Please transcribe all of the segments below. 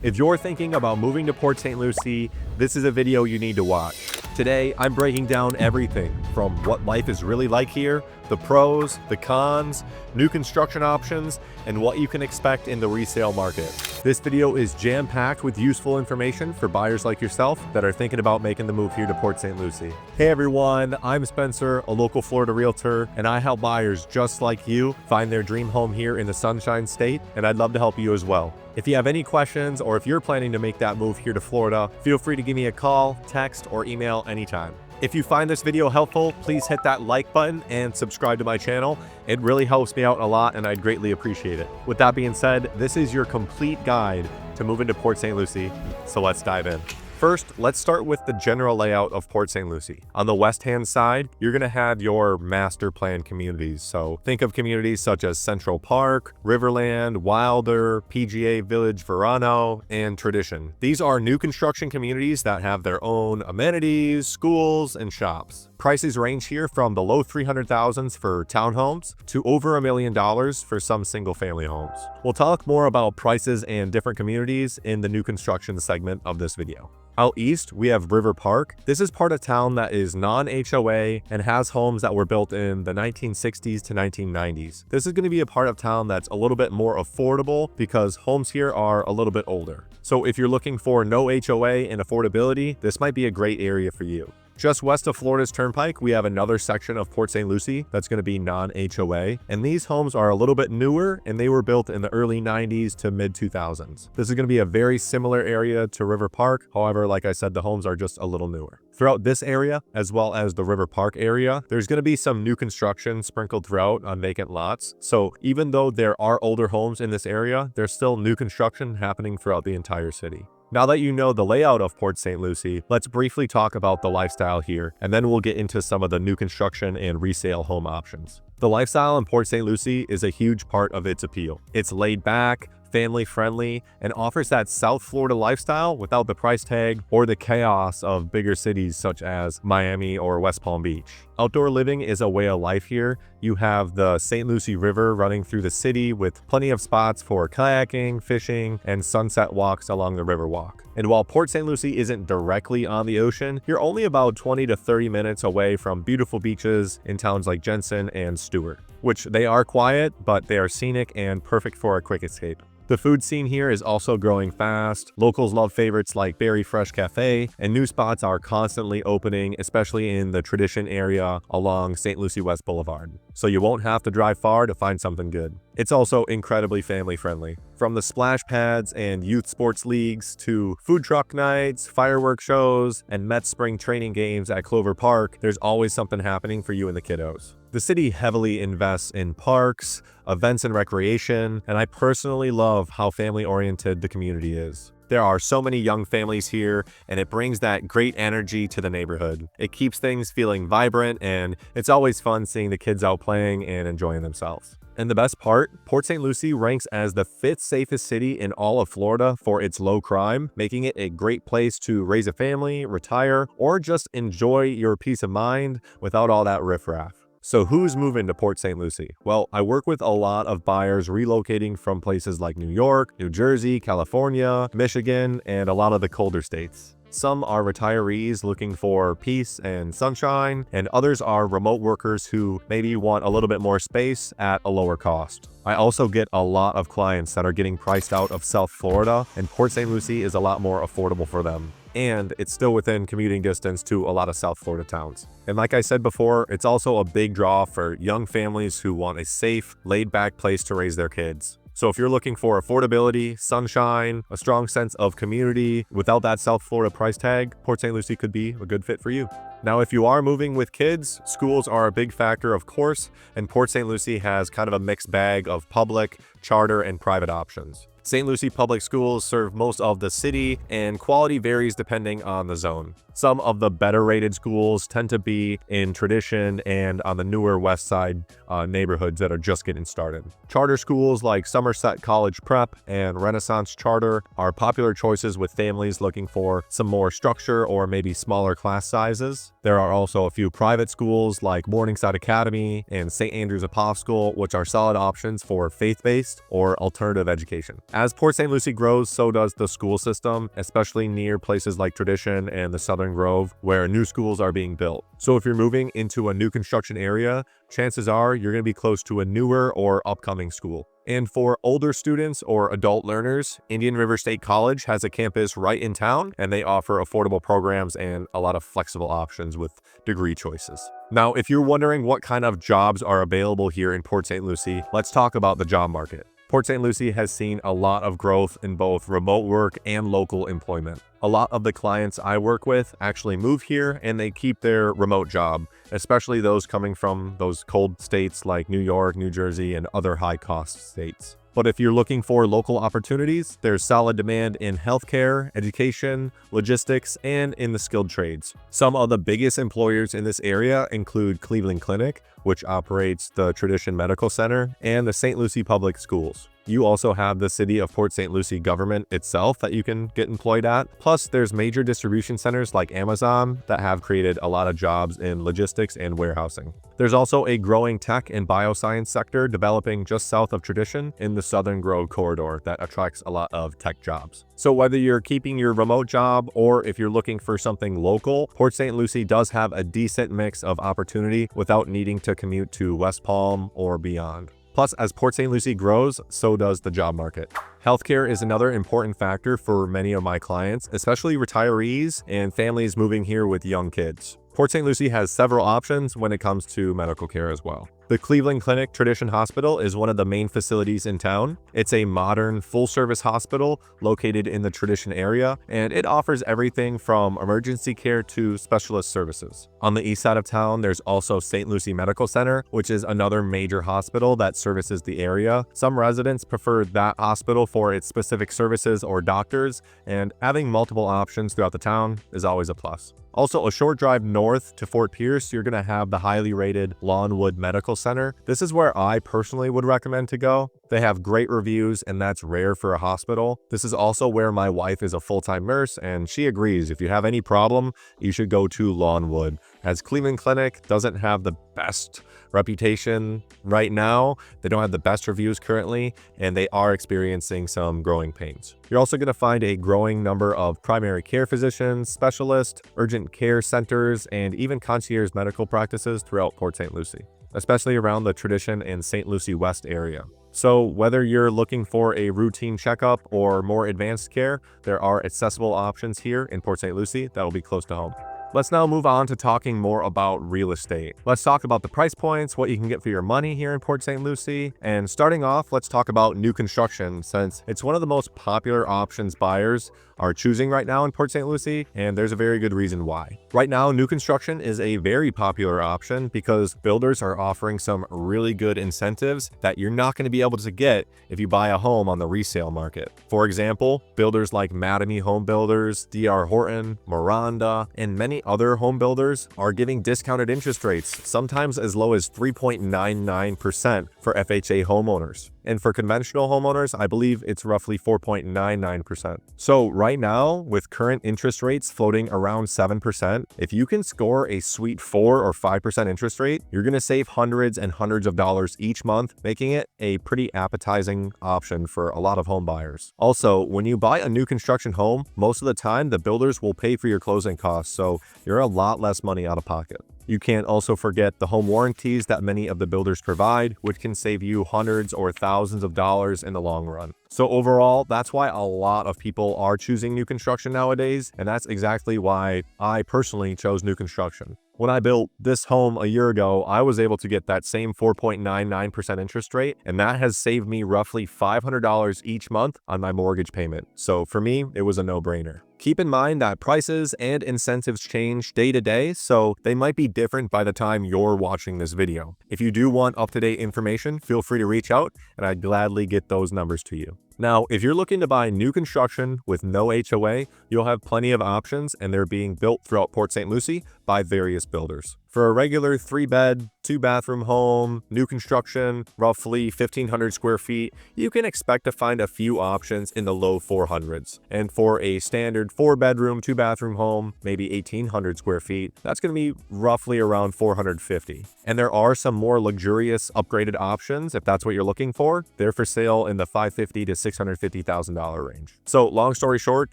If you're thinking about moving to Port St. Lucie, this is a video you need to watch. Today, I'm breaking down everything from what life is really like here, the pros, the cons, new construction options, and what you can expect in the resale market. This video is jam-packed with useful information for buyers like yourself that are thinking about making the move here to Port St. Lucie. Hey everyone, I'm Spencer, a local Florida realtor, and I help buyers just like you find their dream home here in the Sunshine State, and I'd love to help you as well. If you have any questions or if you're planning to make that move here to Florida, feel free to give me a call, text, or email anytime. If you find this video helpful, please hit that like button and subscribe to my channel. It really helps me out a lot and I'd greatly appreciate it. With that being said, this is your complete guide to moving to Port St. Lucie, so let's dive in. First, let's start with the general layout of Port St. Lucie. On the west-hand side, you're going to have your master plan communities. So think of communities such as Central Park, Riverland, Wilder, PGA Village Verano, and Tradition. These are new construction communities that have their own amenities, schools, and shops. Prices range here from the low 300,000s for townhomes to over $1 million for some single-family homes. We'll talk more about prices and different communities in the new construction segment of this video. Out east, we have River Park. This is part of town that is non-HOA and has homes that were built in the 1960s to 1990s. This is going to be a part of town that's a little bit more affordable because homes here are a little bit older. So if you're looking for no HOA and affordability, this might be a great area for you. Just west of Florida's Turnpike, we have another section of Port St. Lucie that's going to be non-HOA, and these homes are a little bit newer and they were built in the early 90s to mid 2000s. This is going to be a very similar area to River Park. However, like I said, the homes are just a little newer. Throughout this area, as well as the River Park area, there's going to be some new construction sprinkled throughout on vacant lots. So even though there are older homes in this area, there's still new construction happening throughout the entire city. Now that you know the layout of Port St. Lucie, let's briefly talk about the lifestyle here, and then we'll get into some of the new construction and resale home options. The lifestyle in Port St. Lucie is a huge part of its appeal. It's laid back, family-friendly, and offers that South Florida lifestyle without the price tag or the chaos of bigger cities such as Miami or West Palm Beach. Outdoor living is a way of life here. You have the St. Lucie River running through the city with plenty of spots for kayaking, fishing, and sunset walks along the Riverwalk. And while Port St. Lucie isn't directly on the ocean, you're only about 20 to 30 minutes away from beautiful beaches in towns like Jensen and Stewart, which they are quiet, but they are scenic and perfect for a quick escape. The food scene here is also growing fast. Locals love favorites like Berry Fresh Cafe, and new spots are constantly opening, especially in the Tradition area along St. Lucie West Boulevard. So you won't have to drive far to find something good. It's also incredibly family friendly. From the splash pads and youth sports leagues to food truck nights, fireworks shows, and Mets spring training games at Clover Park, there's always something happening for you and the kiddos. The city heavily invests in parks, events and recreation, and I personally love how family-oriented the community is. There are so many young families here, and it brings that great energy to the neighborhood. It keeps things feeling vibrant, and it's always fun seeing the kids out playing and enjoying themselves. And the best part, Port St. Lucie ranks as the 5th safest city in all of Florida for its low crime, making it a great place to raise a family, retire, or just enjoy your peace of mind without all that riffraff. So who's moving to Port St. Lucie? Well, I work with a lot of buyers relocating from places like New York, New Jersey, California, Michigan, and a lot of the colder states. Some are retirees looking for peace and sunshine, and others are remote workers who maybe want a little bit more space at a lower cost. I also get a lot of clients that are getting priced out of South Florida, and Port St. Lucie is a lot more affordable for them. And it's still within commuting distance to a lot of South Florida towns. And like I said before, it's also a big draw for young families who want a safe, laid-back place to raise their kids. So if you're looking for affordability, sunshine, a strong sense of community without that South Florida price tag, Port St. Lucie could be a good fit for you. Now, if you are moving with kids, schools are a big factor, of course, and Port St. Lucie has kind of a mixed bag of public, charter, and private options. St. Lucie public schools serve most of the city, and quality varies depending on the zone. Some of the better rated schools tend to be in Tradition and on the newer west side neighborhoods that are just getting started. Charter schools like Somerset College Prep and Renaissance Charter are popular choices with families looking for some more structure or maybe smaller class sizes. There are also a few private schools like Morningside Academy and St. Andrew's Episcopal, which are solid options for faith-based or alternative education. As Port St. Lucie grows, so does the school system, especially near places like Tradition and the Southern Grove, where new schools are being built. So if you're moving into a new construction area, chances are you're going to be close to a newer or upcoming school. And for older students or adult learners, Indian River State College has a campus right in town, and they offer affordable programs and a lot of flexible options with degree choices. Now, if you're wondering what kind of jobs are available here in Port St. Lucie, let's talk about the job market. Port St. Lucie has seen a lot of growth in both remote work and local employment. A lot of the clients I work with actually move here and they keep their remote job, especially those coming from those cold states like New York, New Jersey, and other high-cost states. But if you're looking for local opportunities, there's solid demand in healthcare, education, logistics, and in the skilled trades. Some of the biggest employers in this area include Cleveland Clinic, which operates the Tradition Medical Center, and the St. Lucie Public Schools. You also have the City of Port St. Lucie government itself that you can get employed at. Plus, there's major distribution centers like Amazon that have created a lot of jobs in logistics and warehousing. There's also a growing tech and bioscience sector developing just south of Tradition in the Southern Grove corridor that attracts a lot of tech jobs. So whether you're keeping your remote job or if you're looking for something local, Port St. Lucie does have a decent mix of opportunity without needing to commute to West Palm or beyond. Plus, as Port St. Lucie grows, so does the job market. Healthcare is another important factor for many of my clients, especially retirees and families moving here with young kids. Port St. Lucie has several options when it comes to medical care as well. The Cleveland Clinic Tradition Hospital is one of the main facilities in town. It's a modern, full-service hospital located in the Tradition area, and it offers everything from emergency care to specialist services. On the east side of town, there's also St. Lucie Medical Center, which is another major hospital that services the area. Some residents prefer that hospital for its specific services or doctors, and having multiple options throughout the town is always a plus. Also, a short drive north to Fort Pierce, you're going to have the highly rated Lawnwood Medical Center. This is where I personally would recommend to go. They have great reviews, and that's rare for a hospital. This is also where my wife is a full-time nurse, and she agrees if you have any problem, you should go to Lawnwood, as Cleveland Clinic doesn't have the best reputation right now. They don't have the best reviews currently, and they are experiencing some growing pains. You're also going to find a growing number of primary care physicians, specialists, urgent care centers, and even concierge medical practices throughout Port St. Lucie, especially around the Tradition and St. Lucie West area. So whether you're looking for a routine checkup or more advanced care, there are accessible options here in Port St. Lucie that will be close to home. Let's now move on to talking more about real estate. Let's talk about the price points, what you can get for your money here in Port St. Lucie. And starting off, let's talk about new construction, since it's one of the most popular options buyers are choosing right now in Port St. Lucie, and there's a very good reason why. Right now, new construction is a very popular option because builders are offering some really good incentives that you're not going to be able to get if you buy a home on the resale market. For example, builders like Mattamy Home Builders, D.R. Horton, Miranda, and many other home builders are giving discounted interest rates, sometimes as low as 3.99% for FHA homeowners. And for conventional homeowners, I believe it's roughly 4.99%. So right now, with current interest rates floating around 7%, if you can score a sweet 4 or 5% interest rate, you're going to save hundreds and hundreds of dollars each month, making it a pretty appetizing option for a lot of home buyers. Also, when you buy a new construction home, most of the time, the builders will pay for your closing costs, so you're a lot less money out of pocket. You can't also forget the home warranties that many of the builders provide, which can save you hundreds or thousands of dollars in the long run. So overall, that's why a lot of people are choosing new construction nowadays, and that's exactly why I personally chose new construction. When I built this home a year ago, I was able to get that same 4.99% interest rate, and that has saved me roughly $500 each month on my mortgage payment. So for me, it was a no-brainer. Keep in mind that prices and incentives change day to day, so they might be different by the time you're watching this video. If you do want up-to-date information, feel free to reach out, and I'd gladly get those numbers to you. Now, if you're looking to buy new construction with no HOA, you'll have plenty of options, and they're being built throughout Port St. Lucie by various builders. For a regular 3-bed, 2-bathroom home, new construction, roughly 1,500 square feet, you can expect to find a few options in the low 400s. And for a standard 4-bedroom, 2-bathroom home, maybe 1,800 square feet, that's going to be roughly around 450. And there are some more luxurious upgraded options if that's what you're looking for. They're for sale in the $550,000 to $650,000 range. So long story short,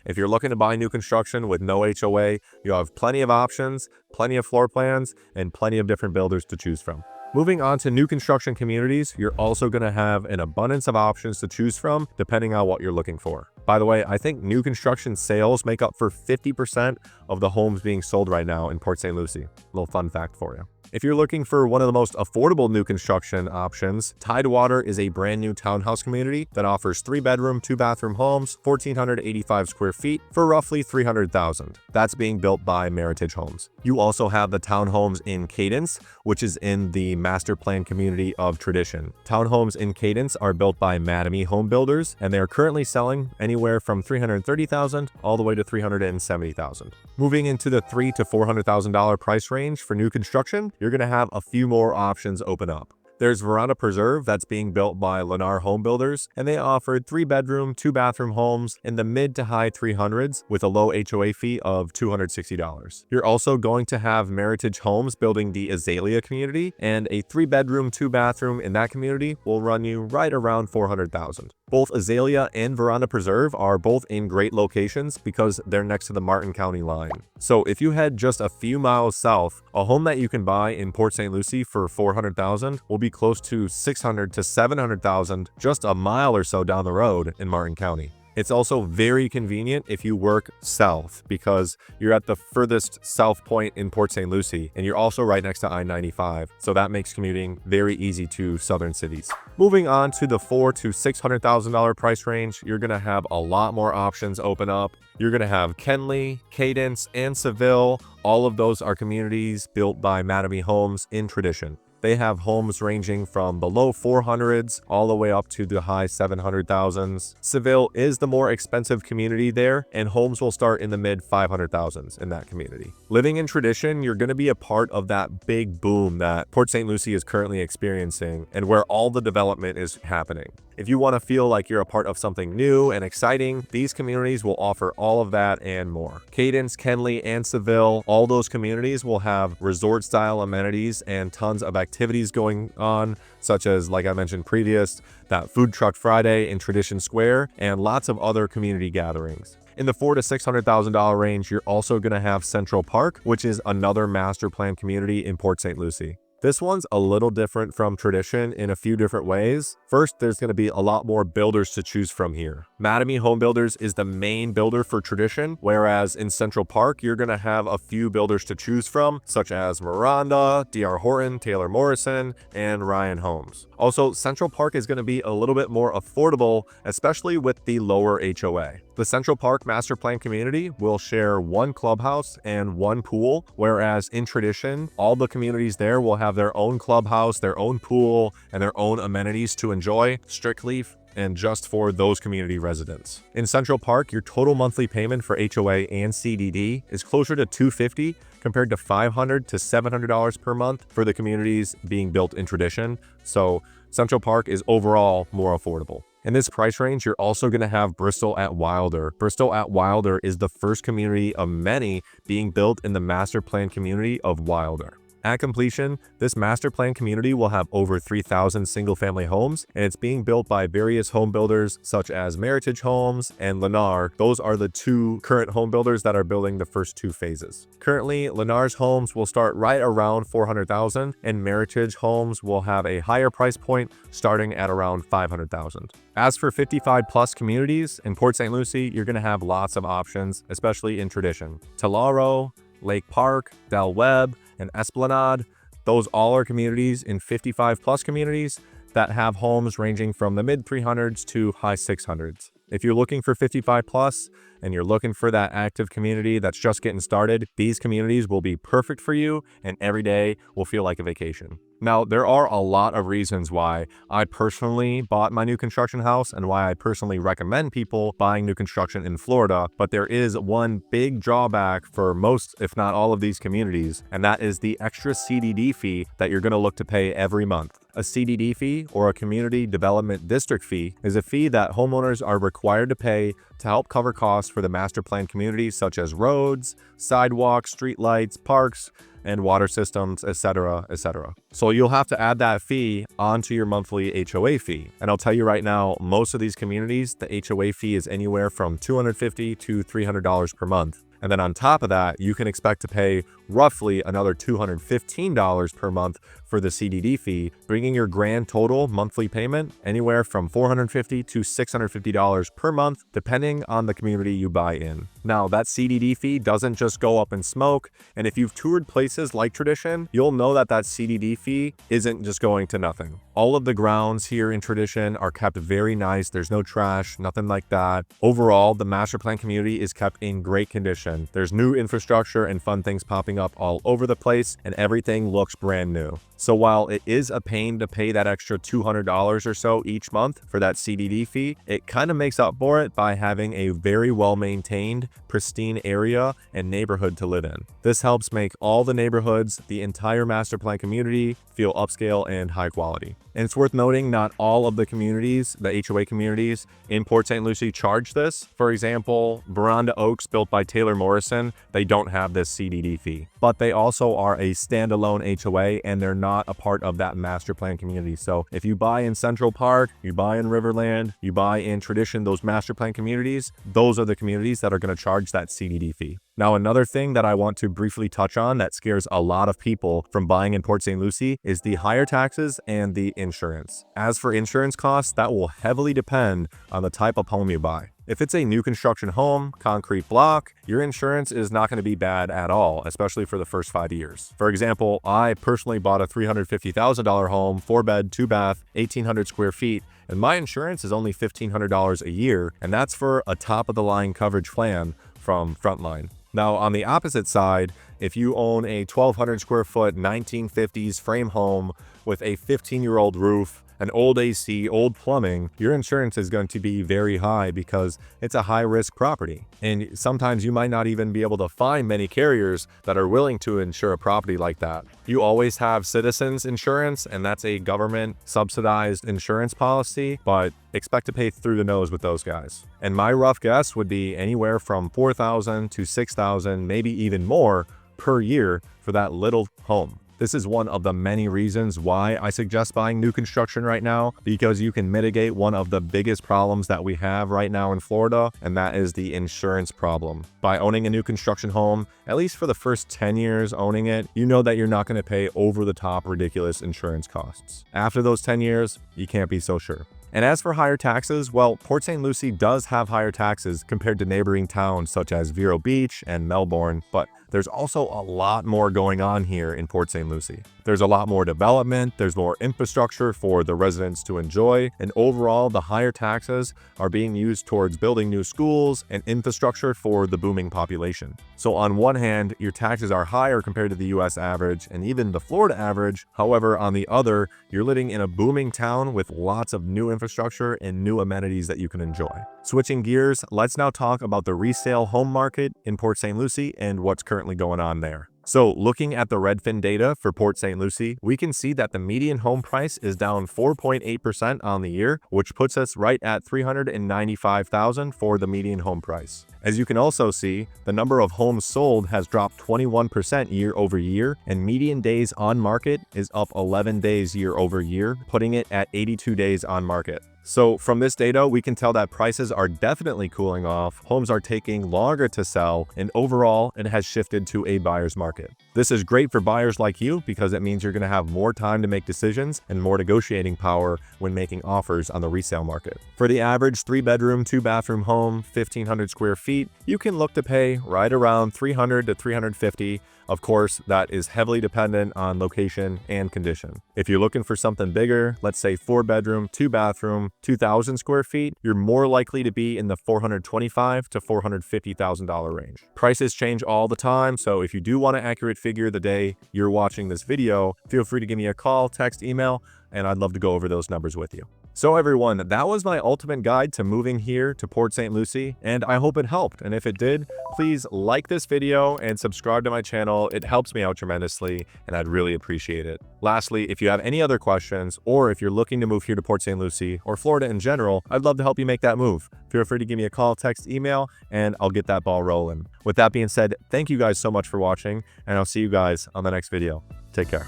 if you're looking to buy new construction with no HOA, you have plenty of options, plenty of floor plans, and plenty of different builders to choose from. Moving on to new construction communities, you're also going to have an abundance of options to choose from depending on what you're looking for. By the way, I think new construction sales make up for 50% of the homes being sold right now in Port St. Lucie. Little fun fact for you. If you're looking for one of the most affordable new construction options, Tidewater is a brand new townhouse community that offers 3-bedroom, 2-bathroom homes, 1,485 square feet for roughly $300,000. That's being built by Meritage Homes. You also have the townhomes in Cadence, which is in the master plan community of Tradition. Townhomes in Cadence are built by Mattamy Home Builders, and they are currently selling anywhere from $330,000 all the way to $370,000. Moving into the $300,000 to $400,000 price range for new construction, you're going to have a few more options open up. There's Veranda Preserve that's being built by Lennar Home Builders, and they offered 3-bedroom, 2-bathroom homes in the mid to high 300s with a low HOA fee of $260. You're also going to have Meritage Homes building the Azalea community, and a 3-bedroom, 2-bathroom in that community will run you right around $400,000. Both Azalea and Veranda Preserve are both in great locations because they're next to the Martin County line. So if you head just a few miles south, a home that you can buy in Port St. Lucie for $400,000 will be close to $600,000 to $700,000 just a mile or so down the road in Martin County. It's also very convenient if you work south because you're at the furthest south point in Port St. Lucie, and you're also right next to I-95, so that makes commuting very easy to southern cities. Moving on to the $400,000 to $600,000 price range, you're going to have a lot more options open up. You're going to have Kenley, Cadence, and Seville. All of those are communities built by Mattamy Homes in Tradition. They have homes ranging from the low 400s all the way up to the high 700,000s. Seville is the more expensive community there, and homes will start in the mid 500,000s in that community. Living in Tradition, you're going to be a part of that big boom that Port St. Lucie is currently experiencing and where all the development is happening. If you want to feel like you're a part of something new and exciting, these communities will offer all of that and more. Cadence, Kenley, and Seville, all those communities will have resort-style amenities and tons of activities going on, such as, like I mentioned previous, that Food Truck Friday in Tradition Square, and lots of other community gatherings. In the $400,000 to $600,000 range, you're also going to have Central Park, which is another master plan community in Port St. Lucie. This one's a little different from Tradition in a few different ways. First, there's going to be a lot more builders to choose from here. Mattamy Home Builders is the main builder for Tradition, whereas in Central Park, you're going to have a few builders to choose from, such as Miranda, D.R. Horton, Taylor Morrison, and Ryan Homes. Also, Central Park is going to be a little bit more affordable, especially with the lower HOA. The Central Park Master Plan community will share one clubhouse and one pool, whereas in Tradition, all the communities there will have their own clubhouse, their own pool, and their own amenities to enjoy strictly and just for those community residents. In Central Park, your total monthly payment for HOA and CDD is closer to $250 compared to $500 to $700 per month for the communities being built in Tradition. So Central Park is overall more affordable. In this price range, you're also going to have Bristol at Wilder. Bristol at Wilder is the first community of many being built in the master plan community of Wilder. At completion, this master plan community will have over 3,000 single-family homes, and it's being built by various home builders such as Meritage Homes and Lennar. Those are the two current home builders that are building the first two phases. Currently, Lennar's homes will start right around $400,000, and Meritage Homes will have a higher price point starting at around $500,000. As for 55-plus communities in Port St. Lucie, you're going to have lots of options, especially in Tradition. Tularo, Lake Park, Del Webb, and Esplanade, those all are communities in 55-plus communities that have homes ranging from the mid 300s to high 600s. If you're looking for 55-plus and you're looking for that active community that's just getting started, these communities will be perfect for you, and every day will feel like a vacation. Now, there are a lot of reasons why I personally bought my new construction house and why I personally recommend people buying new construction in Florida, but there is one big drawback for most, if not all of these communities, and that is the extra CDD fee that you're going to look to pay every month. A CDD fee, or a Community Development District fee, is a fee that homeowners are required to pay to help cover costs for the master plan communities such as roads, sidewalks, streetlights, parks, and water systems, etc., etc. So you'll have to add that fee onto your monthly HOA fee. And I'll tell you right now, most of these communities, the HOA fee is anywhere from $250 to $300 per month. And then on top of that, you can expect to pay roughly another $215 per month for the CDD fee, bringing your grand total monthly payment anywhere from $450 to $650 per month, depending on the community you buy in. Now, that CDD fee doesn't just go up in smoke, and if you've toured places like Tradition, you'll know that that CDD fee isn't just going to nothing. All of the grounds here in Tradition are kept very nice. There's no trash, nothing like that. Overall, the master plan community is kept in great condition. There's new infrastructure and fun things popping up all over the place, and everything looks brand new. So while it is a pain to pay that extra $200 or so each month for that CDD fee, it kind of makes up for it by having a very well-maintained, pristine area and neighborhood to live in. This helps make all the neighborhoods, the entire master plan community, feel upscale and high quality. And it's worth noting, not all of the communities, the HOA communities in Port St. Lucie charge this. For example, Veranda Oaks, built by Taylor Morrison, they don't have this CDD fee. But they also are a standalone HOA and they're not a part of that master plan community. So if you buy in Central Park, you buy in Riverland, you buy in Tradition, those master plan communities, those are the communities that are going to charge that CDD fee. Now, another thing that I want to briefly touch on that scares a lot of people from buying in Port St. Lucie is the higher taxes and the insurance. As for insurance costs, that will heavily depend on the type of home you buy. If it's a new construction home, concrete block, your insurance is not going to be bad at all, especially for the first 5 years. For example, I personally bought a $350,000 home, 4-bed, 2-bath, 1,800 square feet, and my insurance is only $1,500 a year, and that's for a top-of-the-line coverage plan from Frontline. Now, on the opposite side, if you own a 1,200 square foot 1950s frame home with a 15-year-old roof, an old AC, old plumbing, your insurance is going to be very high because it's a high-risk property. And sometimes you might not even be able to find many carriers that are willing to insure a property like that. You always have Citizens Insurance, and that's a government-subsidized insurance policy, but expect to pay through the nose with those guys. And my rough guess would be anywhere from $4,000 to $6,000, maybe even more per year for that little home. This is one of the many reasons why I suggest buying new construction right now, because you can mitigate one of the biggest problems that we have right now in Florida, and that is the insurance problem. By owning a new construction home, at least for the first 10 years owning it, you know that you're not going to pay over-the-top ridiculous insurance costs. After those 10 years, you can't be so sure. And as for higher taxes, well, Port St. Lucie does have higher taxes compared to neighboring towns such as Vero Beach and Melbourne, but there's also a lot more going on here in Port St. Lucie. There's a lot more development, there's more infrastructure for the residents to enjoy, and overall, the higher taxes are being used towards building new schools and infrastructure for the booming population. So on one hand, your taxes are higher compared to the US average and even the Florida average. However, on the other, you're living in a booming town with lots of new infrastructure and new amenities that you can enjoy. Switching gears, let's now talk about the resale home market in Port St. Lucie and what's currently going on there. So looking at the Redfin data for Port St. Lucie, we can see that the median home price is down 4.8% on the year, which puts us right at $395,000 for the median home price. As you can also see, the number of homes sold has dropped 21% year over year, and median days on market is up 11 days year over year, putting it at 82 days on market. So from this data, we can tell that prices are definitely cooling off, homes are taking longer to sell, and overall, it has shifted to a buyer's market. This is great for buyers like you because it means you're going to have more time to make decisions and more negotiating power when making offers on the resale market. For the average 3-bedroom, 2-bathroom home, 1,500 square feet, you can look to pay right around $300 to $350. Of course, that is heavily dependent on location and condition. If you're looking for something bigger, let's say 4-bedroom, 2-bathroom, 2,000 square feet, you're more likely to be in the $425,000 to $450,000 range. Prices change all the time, so if you do want an accurate figure the day you're watching this video, feel free to give me a call, text, email, and I'd love to go over those numbers with you. So everyone, that was my ultimate guide to moving here to Port St. Lucie, and I hope it helped. And if it did, please like this video and subscribe to my channel. It helps me out tremendously, and I'd really appreciate it. Lastly, if you have any other questions, or if you're looking to move here to Port St. Lucie or Florida in general, I'd love to help you make that move. Feel free to give me a call, text, email, and I'll get that ball rolling. With that being said, thank you guys so much for watching, and I'll see you guys on the next video. Take care.